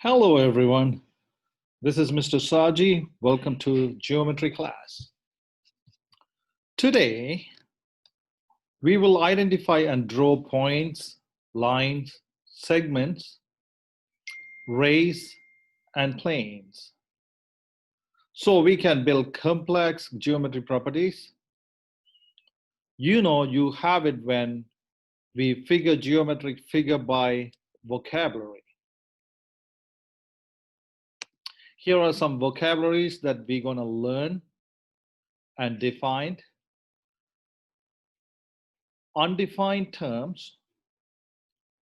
Hello, everyone. This is Mr. Saji. Welcome to geometry class. Today, we will identify and draw points, lines, segments, rays, and planes. So we can build complex geometry properties. You know you have it when we figure geometric figure by vocabulary. Here are some vocabularies that we're going to learn and define. Undefined terms,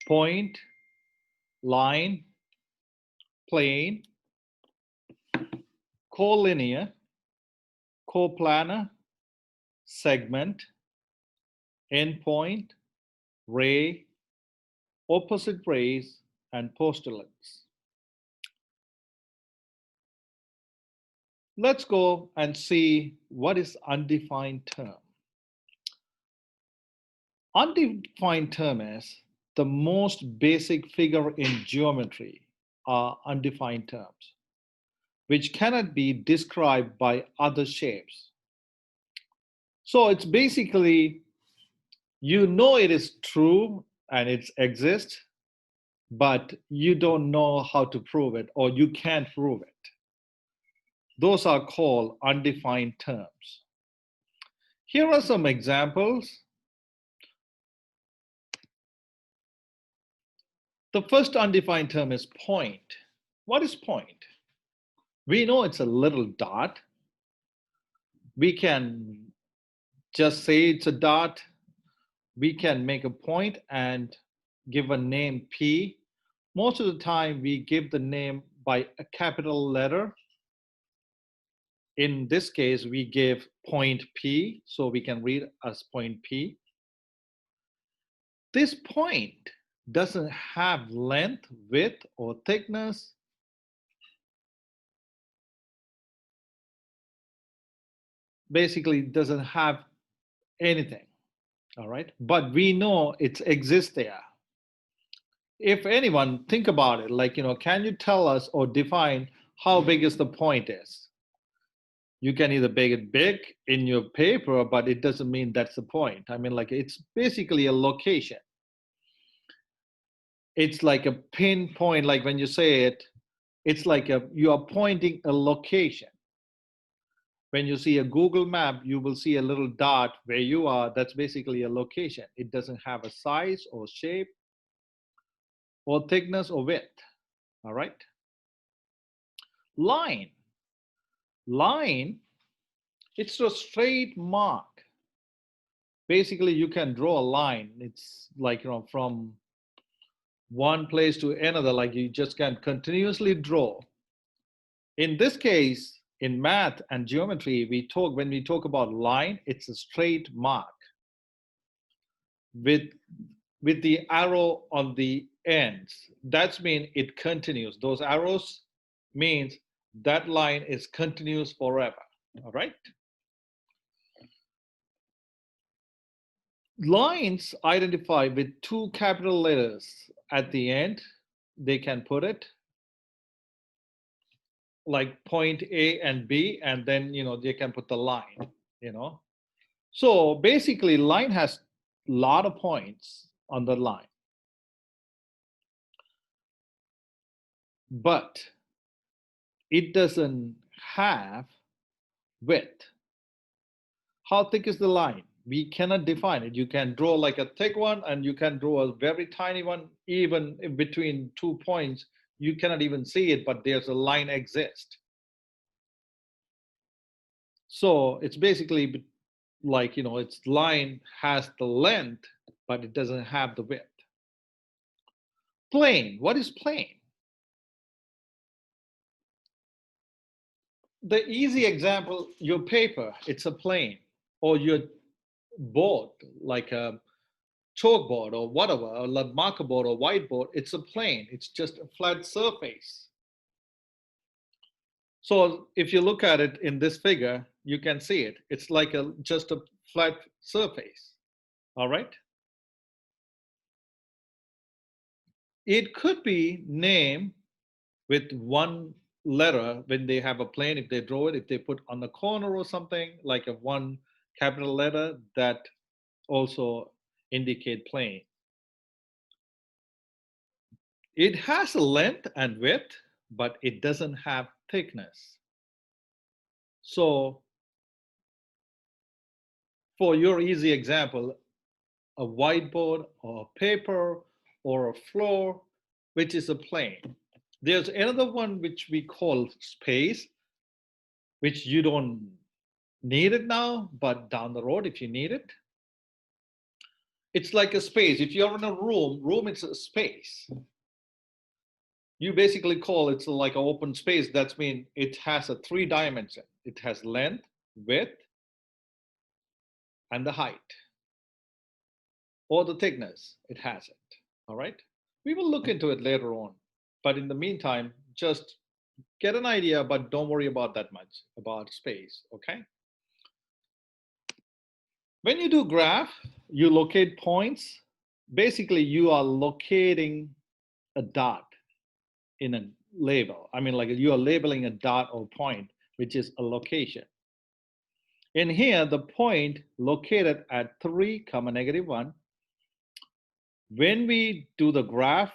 point, line, plane, collinear, coplanar, segment, endpoint, ray, opposite rays, and postulates. Let's go and see what is undefined term. Undefined term is the most basic figure in geometry are undefined terms, which cannot be described by other shapes. So it's basically, you know it is true and it exists, but you don't know how to prove it or you can't prove it. Those are called undefined terms. Here are some examples. The first undefined term is point. What is point? We know it's a little dot. We can just say it's a dot. We can make a point and give a name P. Most of the time we give the name by a capital letter. In this case, we give point P, so we can read as point P. This point doesn't have length, width, or thickness. Basically, it doesn't have anything, all right? But we know it exists there. If anyone, think about it, like, can you tell us or define how big is the point is? You can either make it big in your paper, but it doesn't mean that's the point. I mean, like, it's basically a location. It's like a pinpoint, like when you say it, it's like you are pointing a location. When you see a Google map, you will see a little dot where you are. That's basically a location. It doesn't have a size or shape or thickness or width, all right? Line. Line, it's a straight mark. Basically, you can draw a line. It's like, from one place to another, like you just can continuously draw. In this case, in math and geometry, when we talk about line, it's a straight mark with the arrow on the ends. That means it continues. Those arrows means that line is continuous forever, all right? Lines identify with two capital letters at the end. They can put it like point A and B, and then, they can put the line, So basically, line has a lot of points on the line. But it doesn't have width. How thick is the line? We cannot define it. You can draw like a thick one and you can draw a very tiny one, even in between 2 points. You cannot even see it, but there's a line exist. So it's basically like, its line has the length, but it doesn't have the width. Plane, what is plane? The easy example, your paper, it's a plane, or your board, like a chalkboard or whatever, or a marker board or whiteboard, it's a plane. It's just a flat surface. So if you look at it in this figure, you can see it. It's like just a flat surface, all right? It could be named with one letter when they have a plane, if they draw it, if they put on the corner or something like a one capital letter, that also indicate plane. It has a length and width, but it doesn't have thickness. So for your easy example, a whiteboard or a paper or a floor, which is a plane. There's another one which we call space, which you don't need it now, but down the road, if you need it, it's like a space. If you're in a room is a space. You basically call it's like an open space. That's mean it has a 3 dimension. It has length, width, and the height, or the thickness. It has it. All right. We will look into it later on. But in the meantime, just get an idea, but don't worry about that much about space. Okay. When you do graph, you locate points. Basically, you are locating a dot in a label. I mean, like you are labeling a dot or point, which is a location. In here, the point located at 3, -1. When we do the graph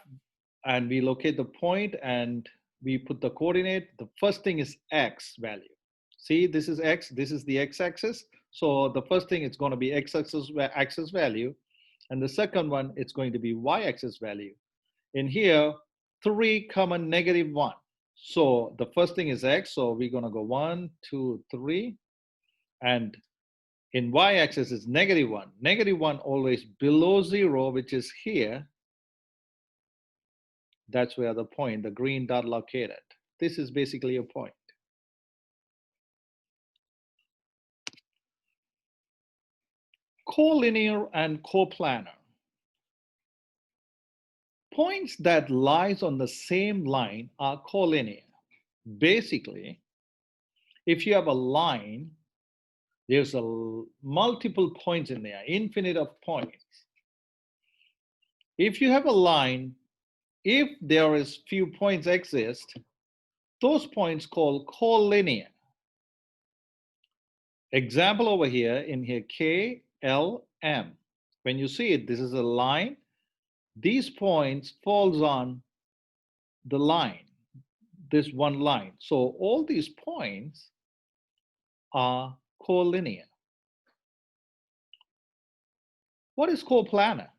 and we locate the point and we put the coordinate, the first thing is X value. See, this is X, this is the X axis. So the first thing it's going to be X axis value. And the second one, it's going to be Y axis value. In here, 3, -1. So the first thing is X. So we're going to go 1, 2, 3. And in Y axis is -1. -1 always below 0, which is here. That's where the point, the green dot located. This is basically a point. Collinear and coplanar. Points that lies on the same line are collinear. Basically, if you have a line, there's multiple points in there, infinite of points. If you have a line, if there is few points exist, those points called collinear. Example over here, in here, K, L, M. When you see it, this is a line. These points falls on the line, this one line. So all these points are collinear. What is coplanar?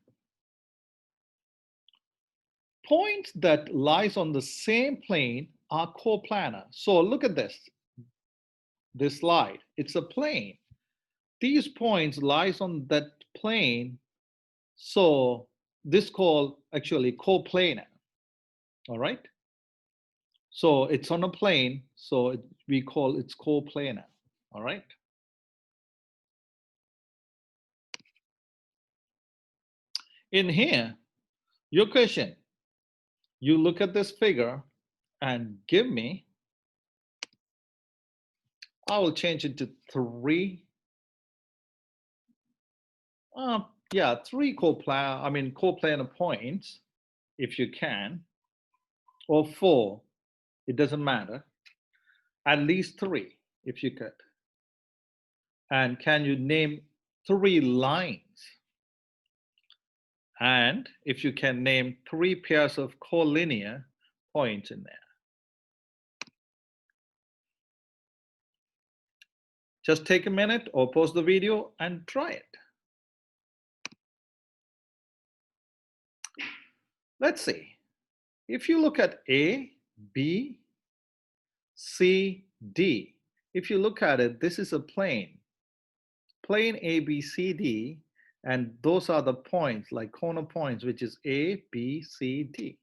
Points that lies on the same plane are coplanar. So look at this slide. It's a plane. These points lies on that plane. So this called actually coplanar. All right. So it's on a plane. So we call it's coplanar. All right. In here, your question, you look at this figure and give me, I will change it to 3. Yeah, 3 coplanar points, if you can, or 4, it doesn't matter. At least 3, if you could. And can you name 3 lines? And if you can name 3 pairs of collinear points in there. Just take a minute or pause the video and try it. Let's see. If you look at A, B, C, D, if you look at it, this is a plane. Plane A, B, C, D, and those are the points, like corner points, which is A, B, C, D.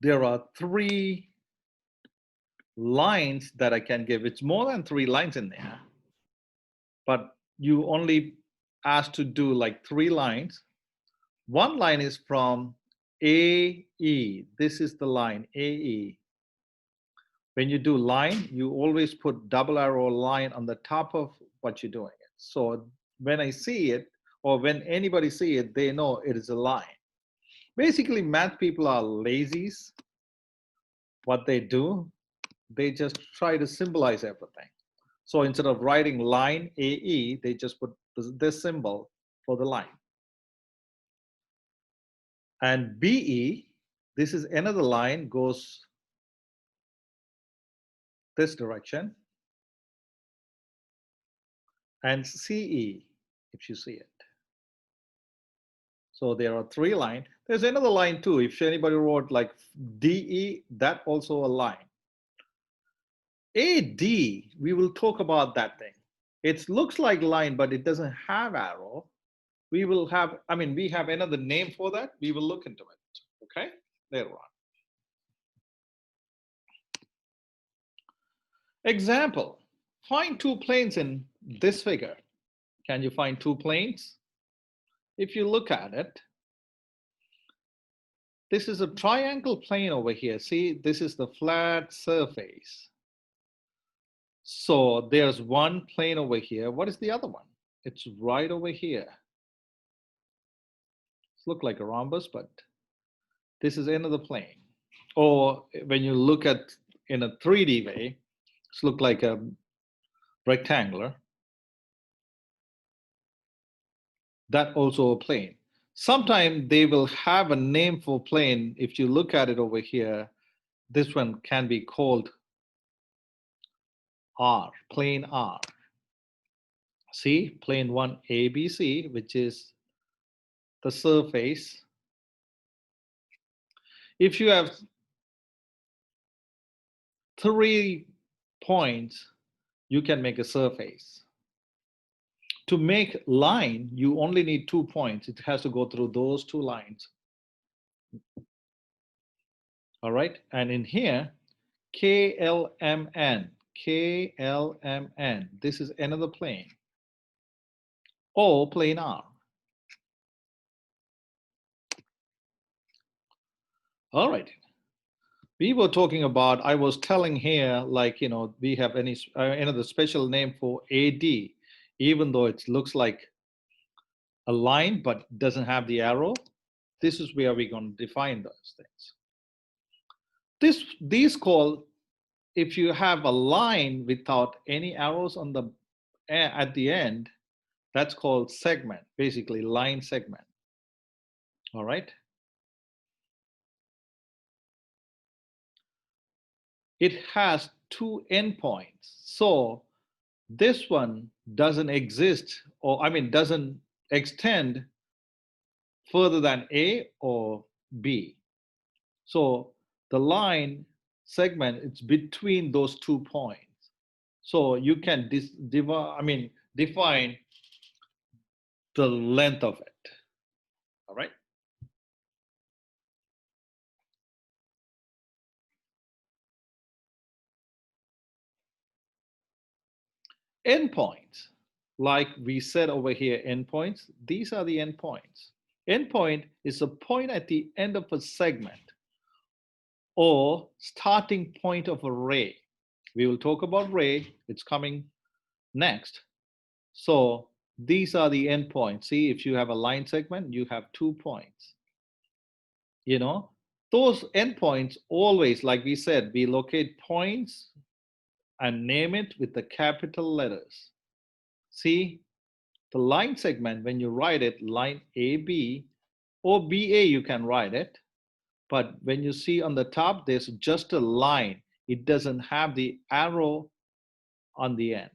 There are 3 lines that I can give. It's more than 3 lines in there, but you only asked to do like 3 lines. One line is from AE. This is the line AE. When you do line, you always put double arrow line on the top of what you're doing. So when I see it, or when anybody see it, they know it is a line. Basically, math people are lazies. What they do, they just try to symbolize everything. So instead of writing line AE, they just put this symbol for the line. And BE, this is another line, goes this direction. And CE, if you see it. So there are three lines. There's another line too. If anybody wrote like DE, that also a line. AD, we will talk about that thing. It looks like line, but it doesn't have arrow. We will have, I mean, we have another name for that. We will look into it, okay, later on. Example, find two planes in this figure. Can you find two planes? If you look at it, this is a triangle plane over here. See, this is the flat surface. So there's one plane over here. What is the other one? It's right over here. It's look like a rhombus, but this is another plane. Or when you look at in a 3D way, it's look like a rectangular. That also a plane. Sometimes they will have a name for plane. If you look at it over here, this one can be called R, plane R. See, plane 1 ABC, which is the surface. If you have 3 points, you can make a surface. To make line, you only need 2 points. It has to go through those 2 lines. All right, and in here, KLMN, KLMN, this is another plane, or plane R. All right, we were talking about, I was telling here, like, you know, we have another special name for AD, even though it looks like a line but doesn't have the arrow. This is where we're going to define those things. These call, if you have a line without any arrows on the at the end, that's called segment, basically line segment. All right. It has 2 endpoints. So this one doesn't exist, or I mean, doesn't extend further than A or B. So the line segment, it's between those 2 points. So you can define the length of it. All right. Endpoints, like we said over here, endpoints, these are the endpoints. Endpoint is a point at the end of a segment or starting point of a ray. We will talk about ray, it's coming next. So these are the endpoints. See, if you have a line segment, you have 2 points. You know, those endpoints always, like we said, we locate points and name it with the capital letters. See, the line segment, when you write it, line AB or BA, you can write it. But when you see on the top, there's just a line. It doesn't have the arrow on the end.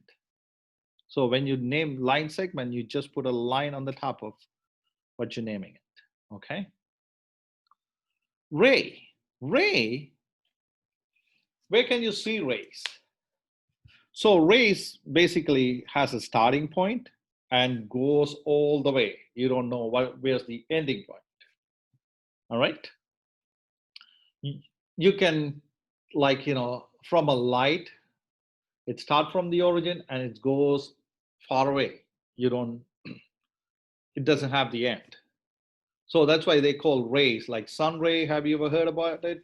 So when you name line segment, you just put a line on the top of what you're naming it, okay? Ray, ray, where can you see rays? So rays basically has a starting point and goes all the way. You don't know where's the ending point, all right? You can, like, you know, from a light, it starts from the origin and it goes far away. It doesn't have the end. So that's why they call rays, like sun ray. Have you ever heard about it?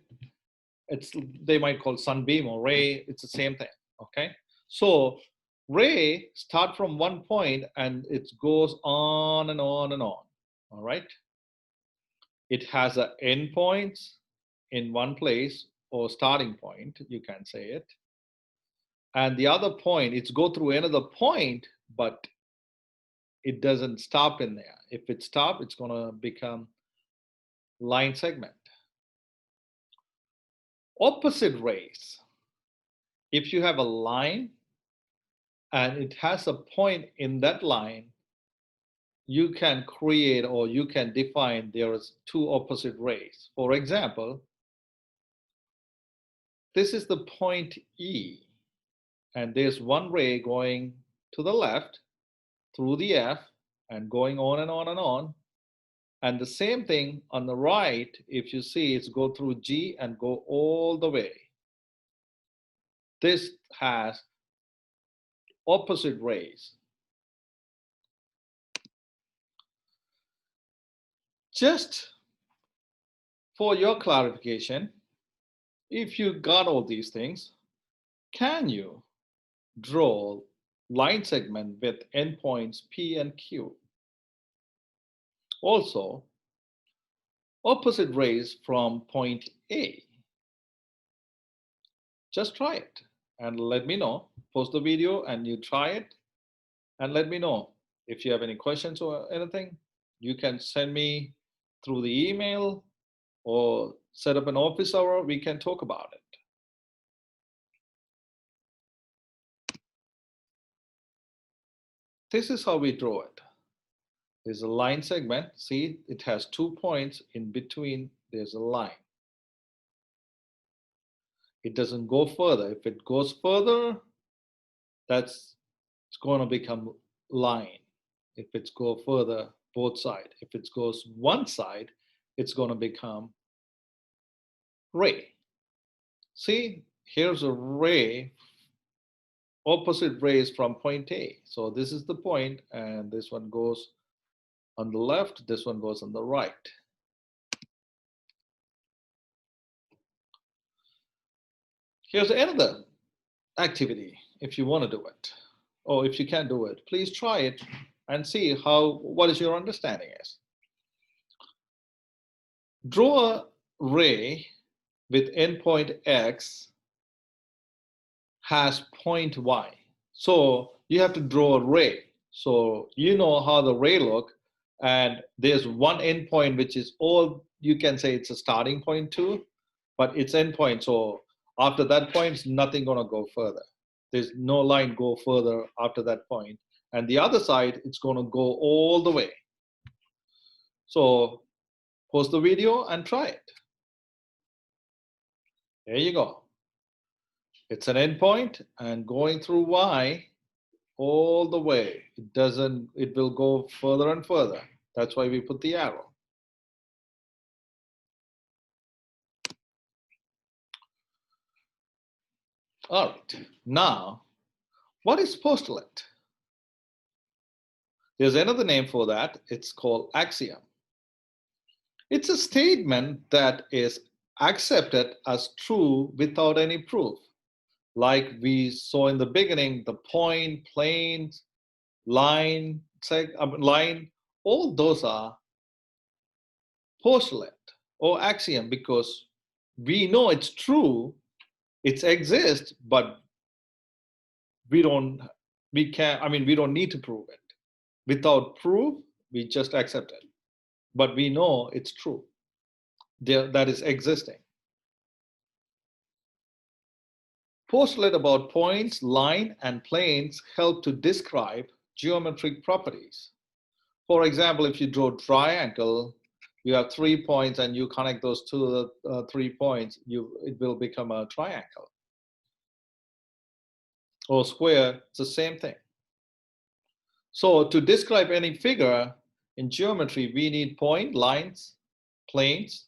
They might call sunbeam or ray. It's the same thing, okay? So ray start from one point and it goes on and on and on, all right? It has a endpoints in one place or starting point, you can say it. And the other point, it's go through another point, but it doesn't stop in there. If it stops, it's going to become line segment. Opposite rays. If you have a line and it has a point in that line, you can create or you can define there's two opposite rays. For example, this is the point E, and there's one ray going to the left through the F and going on and on and on. And the same thing on the right, if you see, it's go through G and go all the way. This has opposite rays. Just for your clarification, if you got all these things, can you draw line segment with endpoints P and Q? Also, opposite rays from point A. Just try it and let me know. Post the video and you try it and let me know. If you have any questions or anything, you can send me through the email or set up an office hour. We can talk about it. This is how we draw it. There's a line segment. See, it has 2 points in between. There's a line. It doesn't go further. If it goes further, it's going to become line. If it's go further, both sides. If it goes one side, it's going to become ray. See, here's a ray, opposite rays from point A. So this is the point, and this one goes on the left, this one goes on the right. Here's another activity if you want to do it, or if you can't do it, please try it and see what is your understanding is. Draw a ray with endpoint X has point Y. So you have to draw a ray. So you know how the ray look, and there's one endpoint which is all, you can say it's a starting point too, but it's endpoint. So after that point, it's nothing gonna go further. There's no line go further after that point. And the other side, it's gonna go all the way. So pause the video and try it. There you go. It's an endpoint and going through Y all the way. It will go further and further. That's why we put the arrow. All right, now, what is postulate? There's another name for that. It's called axiom. It's a statement that is accepted as true without any proof. Like we saw in the beginning, the point, plane, line, all those are postulate or axiom because we know it's true, it exists, but we don't need to prove it. Without proof, we just accept it. But we know it's true. That is existing. Postulate about points, line, and planes help to describe geometric properties. For example, if you draw a triangle, you have 3 points and you connect those to the 3 points, it will become a triangle. Or square, it's the same thing. So to describe any figure in geometry, we need point, lines, planes,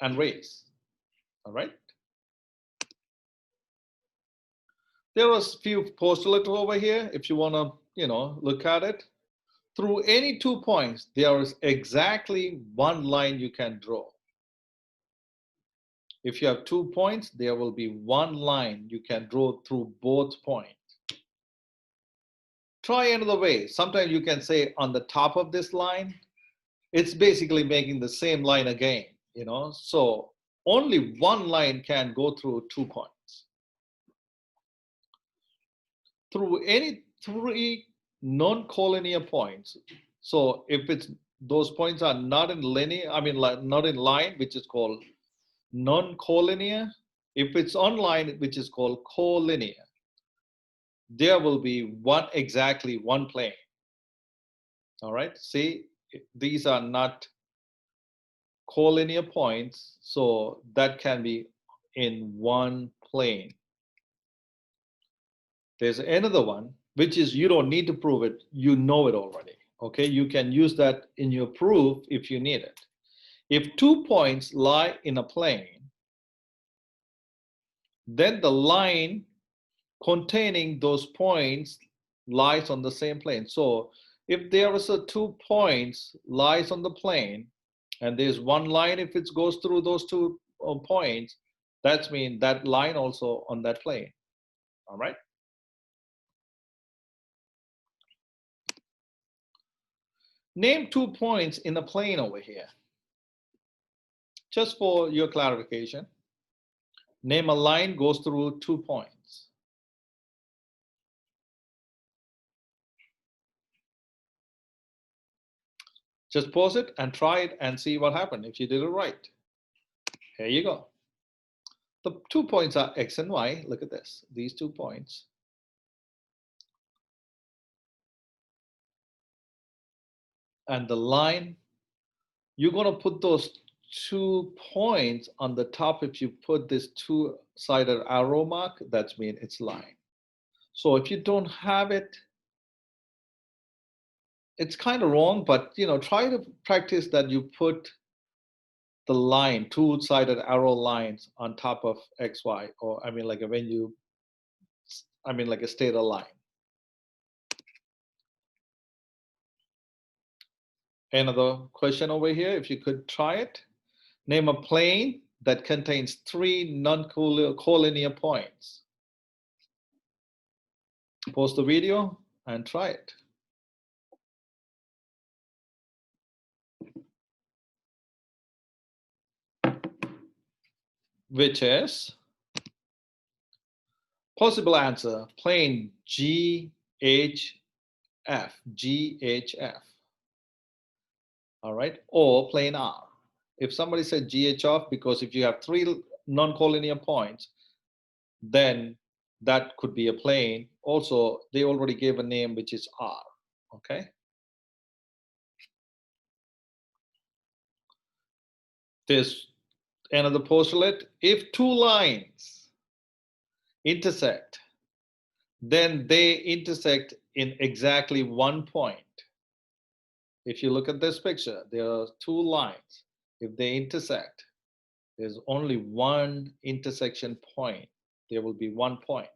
and rays. All right. There was a few postulates over here. If you want to, look at it. Through any 2 points, there is exactly one line you can draw. If you have 2 points, there will be one line you can draw through both points. Try another way. Sometimes you can say on the top of this line, it's basically making the same line again, you know. So only one line can go through 2 points. Through any three non-collinear points. So if it's those points are not in linear, I mean like not in line, which is called non-collinear. If it's on line, which is called collinear, there will be exactly one plane. All right, see, these are not collinear points, so that can be in one plane. There's another one, which is you don't need to prove it, you know it already. Okay, you can use that in your proof if you need it. If 2 points lie in a plane, then the line containing those points lies on the same plane. So if there is a 2 points lies on the plane, and there's one line if it goes through those 2 points, that means that line also on that plane. All right. Name 2 points in a plane over here. Just for your clarification, name a line goes through 2 points. Just pause it and try it and see what happened if you did it right. Here you go. The 2 points are X and Y. Look at this, these 2 points. And the line, you're going to put those 2 points on the top. If you put this 2-sided arrow mark, that means it's line. So if you don't have it, it's kind of wrong, but you know, try to practice that you put the line, 2-sided arrow lines on top of X, Y, or I mean like when you, I mean like a straight line. Another question over here, if you could try it. Name a plane that contains 3 non-collinear points. Pause the video and try it. Which is possible answer, plane GHF, GHF. All right, or plane R. If somebody said GHF, because if you have 3 non-collinear points, then that could be a plane. Also, they already gave a name, which is R, okay? There's another postulate. If 2 lines intersect, then they intersect in exactly 1 point. If you look at this picture, there are 2 lines. If they intersect, there's only one intersection point. There will be 1 point.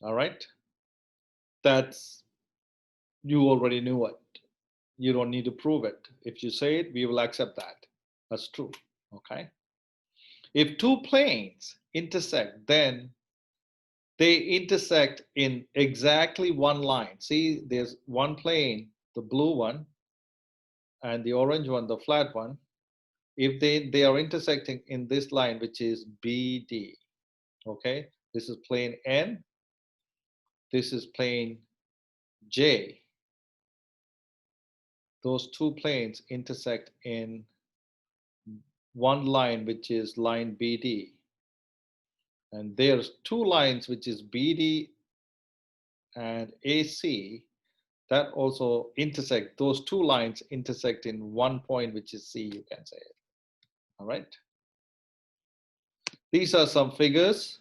All right? That's, you already knew it. You don't need to prove it. If you say it, we will accept that. That's true, okay? If 2 planes intersect, then they intersect in exactly 1 line. See, there's 1 plane, the blue one, and the orange one, the flat one. If they are intersecting in this line, which is BD, okay? This is plane N, this is plane J. Those 2 planes intersect in 1 line, which is line BD. And there's 2 lines, which is BD and AC, that also intersect. Those 2 lines intersect in 1 point, which is C, you can say it. All right. These are some figures.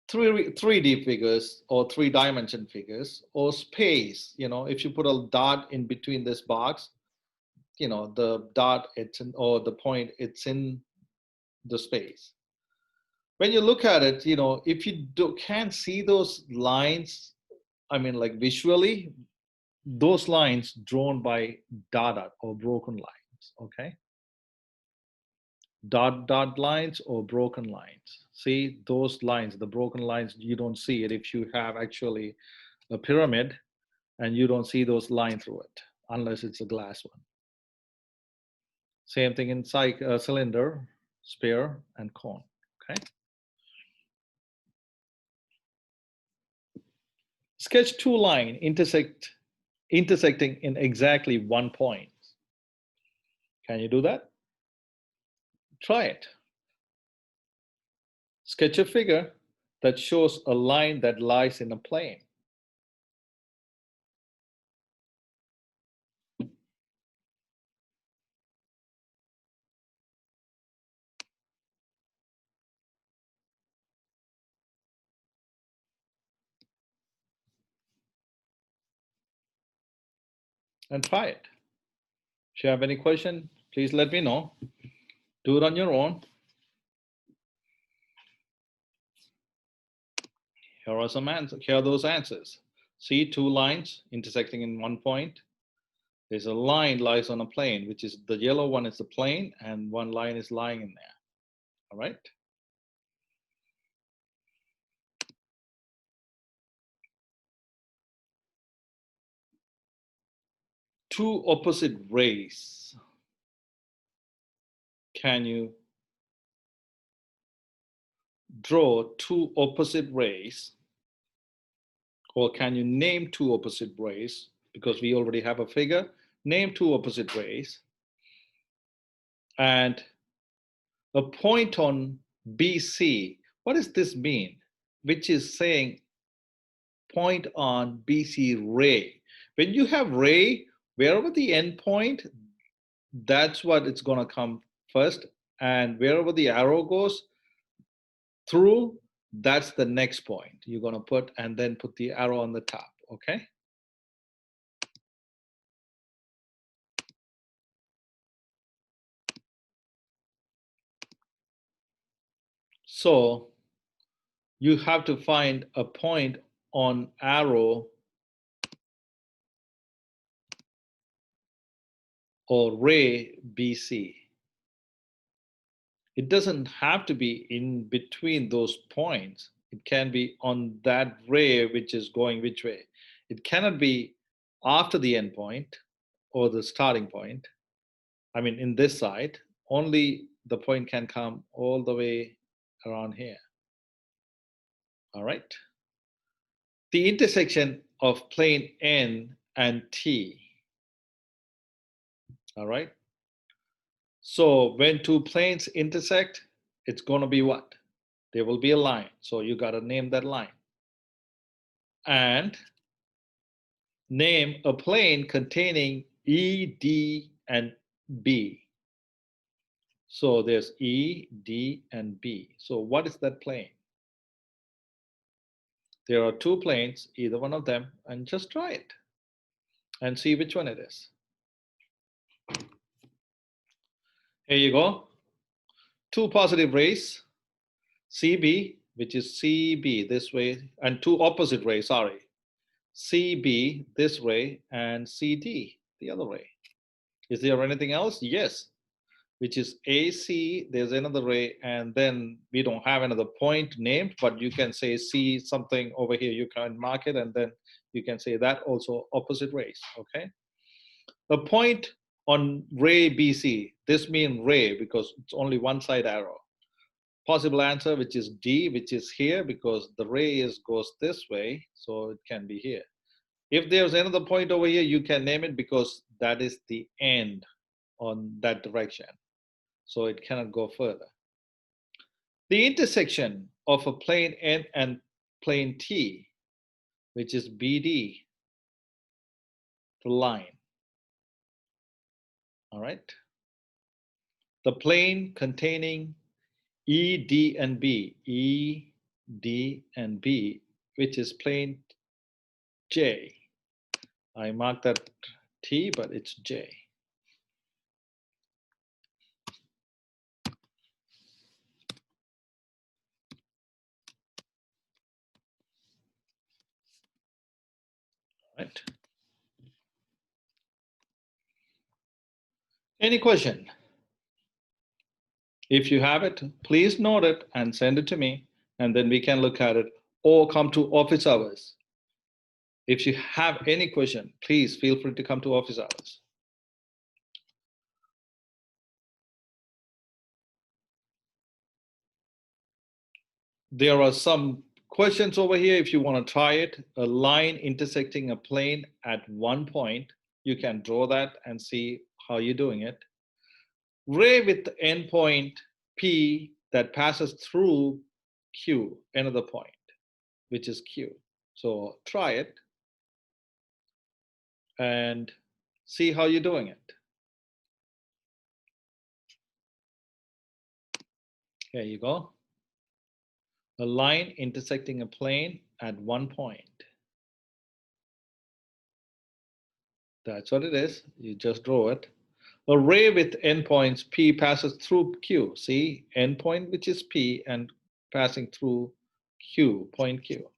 3D figures or 3-dimension figures or space. You know, if you put a dot in between this box, you know, the dot it's in, or the point it's in the space. When you look at it, you know, if you can't see those lines, I mean like visually, those lines drawn by dot or broken lines, okay? Dot lines or broken lines. See those lines, the broken lines, you don't see it if you have actually a pyramid. and you don't see those lines through it unless it's a glass one. Same thing in cylinder, sphere, and cone. Okay. Sketch two lines intersecting in exactly one point. Can you do that? Try it. Sketch a figure that shows a line that lies in a plane. And try it. If you have any question, please let me know. Do it on your own. Here are some answers. Here are those answers. See two lines intersecting in one point. There's a line lies on a plane, which is the yellow one is the plane, and one line is lying in there. All right. Two opposite rays. Can you draw two opposite rays, or can you name two opposite rays? Because we already have a figure. Name two opposite rays and a point on BC. What does this mean? Which is saying point on BC ray. When you have ray, wherever the end point, that's what it's going to come first. And wherever the arrow goes through, that's the next point you're going to put, and then put the arrow on the top. Okay. So you have to find a point on arrow or ray BC. It doesn't have to be in between those points. It can be on that ray which is going which way. It cannot be after the end point or the starting point. I mean, in this side, only the point can come all the way around here. All right. The intersection of plane N and T. All right. So when two planes intersect, it's going to be what? There will be a line. So you got to name that line. And name a plane containing E, D, and B. So there's E, D, and B. So what is that plane? There are two planes, either one of them, and just try it and see which one it is. Here you go. Two positive rays, CB, which is CB this way, and two opposite rays, sorry. CB this way and CD the other way. Is there anything else? Yes, which is AC, there's another ray, and then we don't have another point named, but you can say C something over here, you can mark it, and then you can say that also opposite rays, okay? A point on ray BC, this means ray because it's only one side arrow. Possible answer, which is D, which is here because the ray goes this way, so it can be here. If there's another point over here, you can name it because that is the end on that direction. So it cannot go further. The intersection of a plane N and plane T, which is BD, the line. All right. The plane containing E, D, and B, E, D, and B, which is plane J. I marked that T, but it's J. Right. Any question? If you have it, please note it and send it to me, and then we can look at it or come to office hours. If you have any question, please feel free to come to office hours. There are some questions over here. If you want to try it, a line intersecting a plane at one point, you can draw that and see how you're doing it. Ray with endpoint P that passes through Q, another point, which is Q. So try it and see how you're doing it. There you go. A line intersecting a plane at one point. That's what it is. You just draw it. A ray with endpoints P passes through Q. See, endpoint which is P and passing through Q, point Q.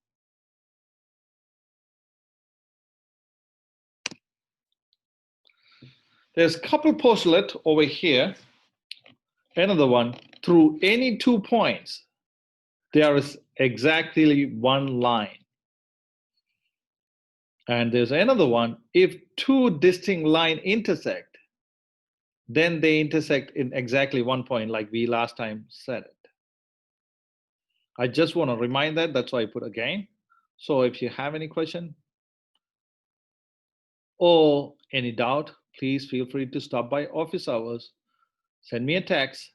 There's a couple postulate over here. Another one, through any 2 points, there is exactly one line. And there's another one, if 2 distinct lines intersect, then they intersect in exactly 1 point, like we last time said it. I just want to remind that, that's why I put again. So if you have any question or any doubt, please feel free to stop by office hours. Send me a text.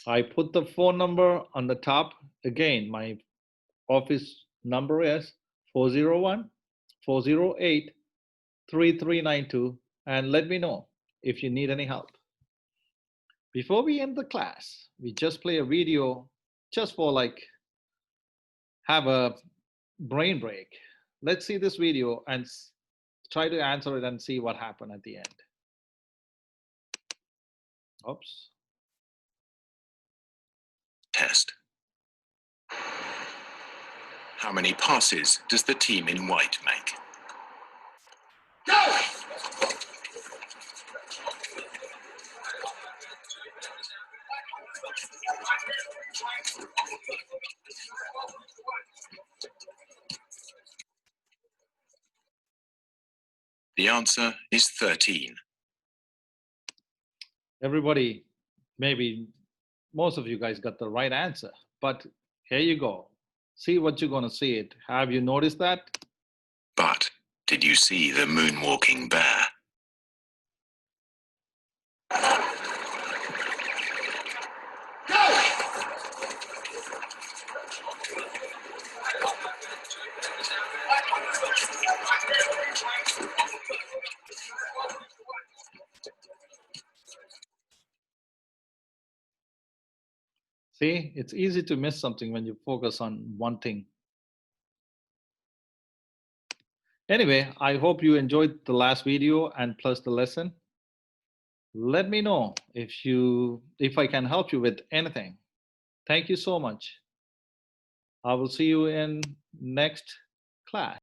I put the phone number on the top. Again, my office number is 401-408-3392, and let me know if you need any help. Before we end the class, we just play a video just for like have a brain break. Let's see this video and try to answer it and see what happened at the end. Oops. Test. How many passes does the team in white make? Go! The answer is 13. Everybody, maybe most of you guys got the right answer, but here you go. See what you're going to see it. Have you noticed that? But did you see the moonwalking bear? See, it's easy to miss something when you focus on one thing. Anyway, I hope you enjoyed the last video and plus the lesson. Let me know if I can help you with anything. Thank you so much. I will see you in next class.